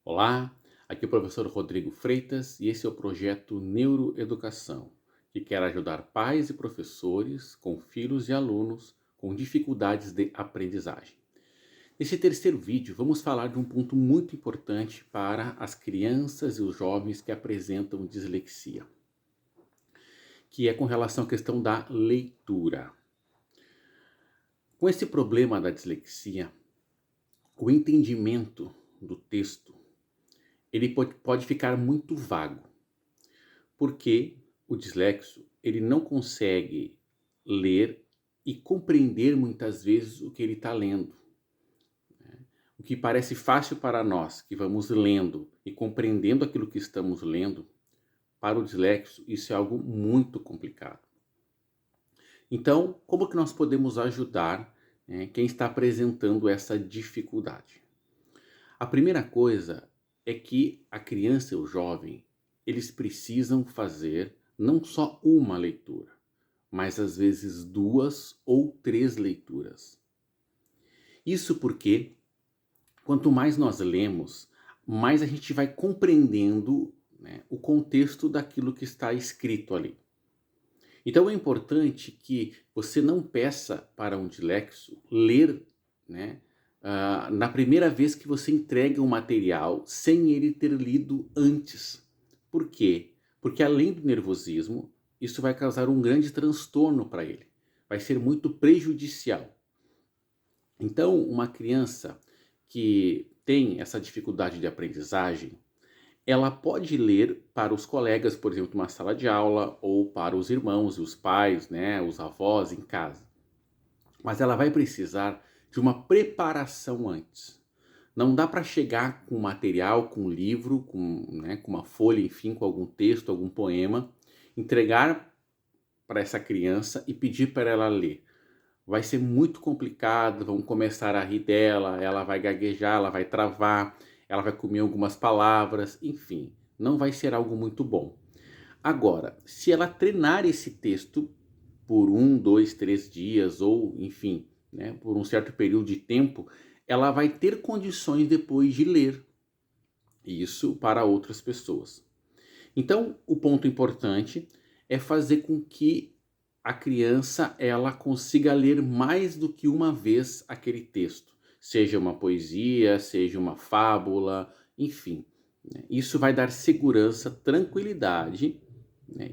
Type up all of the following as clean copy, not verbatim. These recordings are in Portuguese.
Olá, aqui é o professor Rodrigo Freitas e esse é o projeto Neuroeducação, que quer ajudar pais e professores com filhos e alunos com dificuldades de aprendizagem. Nesse terceiro vídeo, vamos falar de um ponto muito importante para as crianças e os jovens que apresentam dislexia, que é com relação à questão da leitura. Com esse problema da dislexia, o entendimento do texto ele pode ficar muito vago, porque o dislexo ele não consegue ler e compreender muitas vezes o que ele está lendo. O que parece fácil para nós, que vamos lendo e compreendendo aquilo que estamos lendo, para o dislexo isso é algo muito complicado. Então, como que nós podemos ajudar, quem está apresentando essa dificuldade? A primeira coisa é que a criança e o jovem, eles precisam fazer não só uma leitura, mas às vezes 2 ou 3 leituras. Isso porque quanto mais nós lemos, mais a gente vai compreendendo, o contexto daquilo que está escrito ali. Então é importante que você não peça para um dislexo ler, na primeira vez que você entrega um material sem ele ter lido antes. Por quê? Porque além do nervosismo, isso vai causar um grande transtorno para ele. Vai ser muito prejudicial. Então, uma criança que tem essa dificuldade de aprendizagem, ela pode ler para os colegas, por exemplo, numa sala de aula, ou para os irmãos e os pais, os avós em casa. Mas ela vai precisar de uma preparação antes. Não dá para chegar com material, com livro, com uma folha, enfim, com algum texto, algum poema, entregar para essa criança e pedir para ela ler. Vai ser muito complicado, vão começar a rir dela, ela vai gaguejar, ela vai travar, ela vai comer algumas palavras, enfim, não vai ser algo muito bom. Agora, se ela treinar esse texto por 1, 2, 3 dias ou, enfim, por um certo período de tempo, ela vai ter condições depois de ler isso para outras pessoas. Então, o ponto importante é fazer com que a criança ela consiga ler mais do que uma vez aquele texto, seja uma poesia, seja uma fábula, enfim. Isso vai dar segurança, tranquilidade,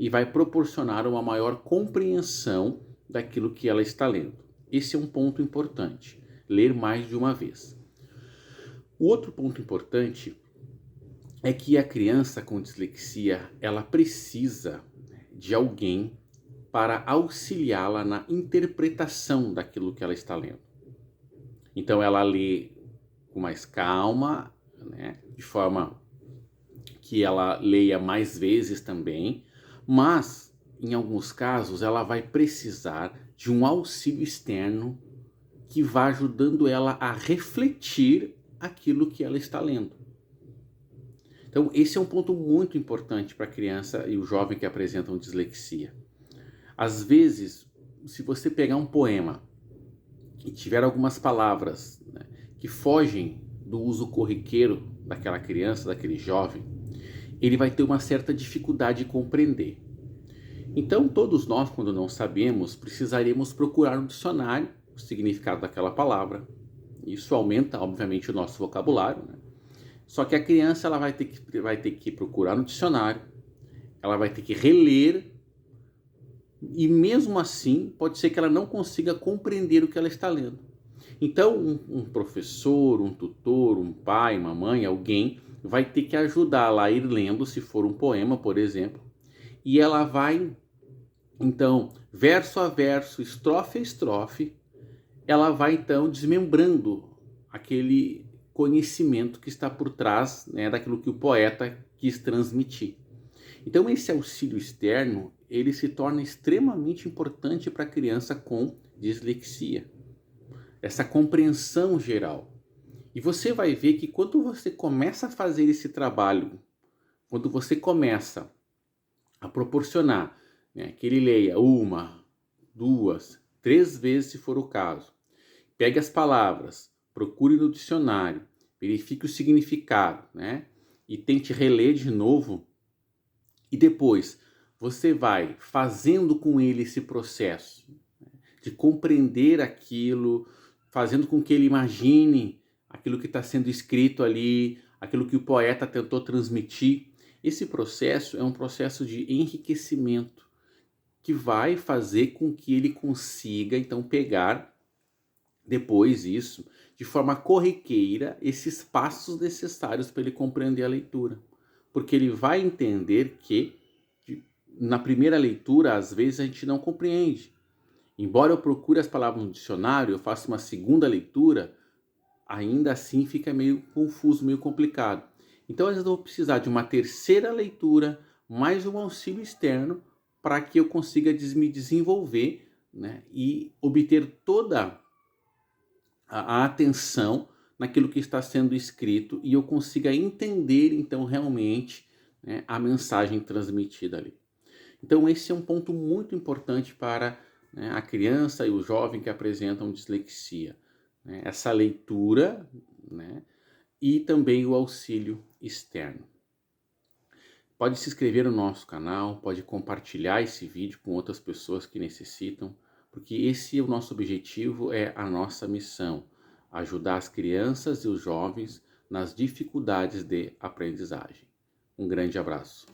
e vai proporcionar uma maior compreensão daquilo que ela está lendo. Esse é um ponto importante, ler mais de uma vez. O outro ponto importante é que a criança com dislexia, ela precisa de alguém para auxiliá-la na interpretação daquilo que ela está lendo. Então ela lê com mais calma, de forma que ela leia mais vezes também, mas em alguns casos ela vai precisar de um auxílio externo que vá ajudando ela a refletir aquilo que ela está lendo. Então esse é um ponto muito importante para a criança e o jovem que apresentam dislexia. Às vezes, se você pegar um poema e tiver algumas palavras, que fogem do uso corriqueiro daquela criança, daquele jovem, ele vai ter uma certa dificuldade de compreender. Então, todos nós, quando não sabemos, precisaremos procurar no dicionário o significado daquela palavra. Isso aumenta, obviamente, o nosso vocabulário, Só que a criança ela vai ter que procurar no dicionário, ela vai ter que reler, e mesmo assim pode ser que ela não consiga compreender o que ela está lendo. Então um professor, um tutor, um pai, uma mãe, alguém vai ter que ajudá-la a ir lendo, se for um poema, por exemplo, e ela vai, então, verso a verso, estrofe a estrofe, ela vai então desmembrando aquele conhecimento que está por trás, daquilo que o poeta quis transmitir. Então esse auxílio externo, ele se torna extremamente importante para a criança com dislexia. Essa compreensão geral. E você vai ver que quando você começa a fazer esse trabalho, quando você começa a proporcionar, que ele leia 1, 2, 3 vezes se for o caso, pegue as palavras, procure no dicionário, verifique o significado, né? E tente reler de novo. E depois você vai fazendo com ele esse processo, né, de compreender aquilo, fazendo com que ele imagine aquilo que está sendo escrito ali, aquilo que o poeta tentou transmitir. Esse processo é um processo de enriquecimento que vai fazer com que ele consiga então pegar depois isso de forma corriqueira esses passos necessários para ele compreender a leitura, porque ele vai entender que na primeira leitura às vezes a gente não compreende. Embora eu procure as palavras no dicionário, eu faço uma segunda leitura, ainda assim fica meio confuso, meio complicado. Então às vezes eu vou precisar de uma terceira leitura, mais um auxílio externo, para que eu consiga me desenvolver, né, e obter toda a atenção naquilo que está sendo escrito e eu consiga entender então realmente, né, a mensagem transmitida ali. Então esse é um ponto muito importante para, né, a criança e o jovem que apresentam dislexia, né, essa leitura, né, e também o auxílio externo. Pode se inscrever no nosso canal, pode compartilhar esse vídeo com outras pessoas que necessitam, porque esse é o nosso objetivo, é a nossa missão, ajudar as crianças e os jovens nas dificuldades de aprendizagem. Um grande abraço.